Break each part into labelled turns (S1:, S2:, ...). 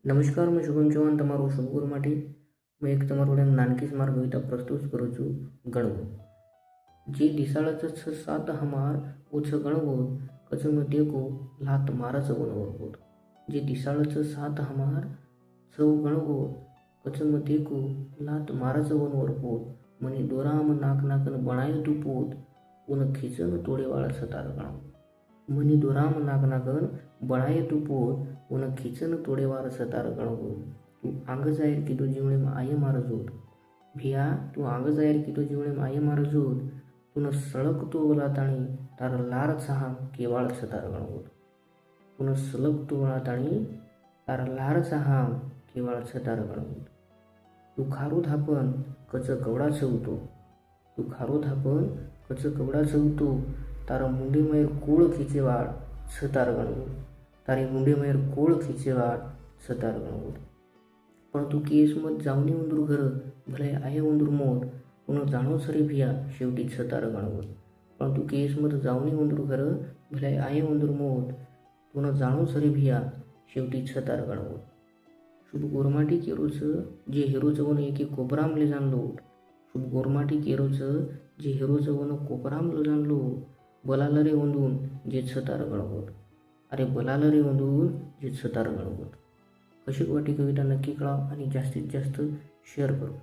S1: નમસ્કાર, હું શુભમ ચૌહાણ તમારું શુભગુરુ માટે હું એક તમારું વડે નાનકી સ્માર કવિતા પ્રસ્તુત કરું છું. ગણવો જે દિશાળच सात हमार उच्च गणवोत कचम टेको लात मारच वनवरपोत. जे दिशाळच सात हमार सौ गणवोत कचम टेको लात मारच वनवरपोत. मनी दोराम नाक नाकन बनाय तू पोत उन खिचन तोडेवाळ सतार गणव. मनी दोराम नाक नाकन बनाय तू पोत उन खिचन तोडेवाळ सतार गणव. तू आंग जायर कितो जीवणे आय मार जोत. भिया तू आंग जायर कितो जीवणे आय मार जोत. तुन सळक तो वलाताणी तार लार छहा केवाळ सतार गणवोत. तुन सलग तो वलाताणी तार लार छहा केवाळ सतार गणवोत. तू खारू धापन कच कवडा छवतो. तू खारू धापन कच कवडा छवतो तार मुंडे मयर कोळ खिचेवाळ सतार गणवोत. तारे मुंडे मयर कोळ खिचेवाळ सतार गणवोत. पण तू केस मत जावनी उंदूर घर भले आहे उंदूर मोत पुन जाणो सरे भिया शेवटी सतार गणवोत. पण तू केस मत जावनी उंदूर घर भले आहे उंदूर मोत पुन जाणो सरे भिया शेवटी सतार गणवोत. शुभ गोरमाटी केरोच जे हेरोच वन एके कोपराम ले जाणलो. शुभ गोरमाटी केरोच जे हेरोच वन कोपराम ले जाणलो. बलाल रे वंदून जे सतार गणवोत. अरे बलाल रे वंदून जे सतार गणवोत. कशी वाटी कविता नक्की कळवा आणि जास्तीत जास्त शेअर करू.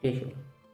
S1: जय श्री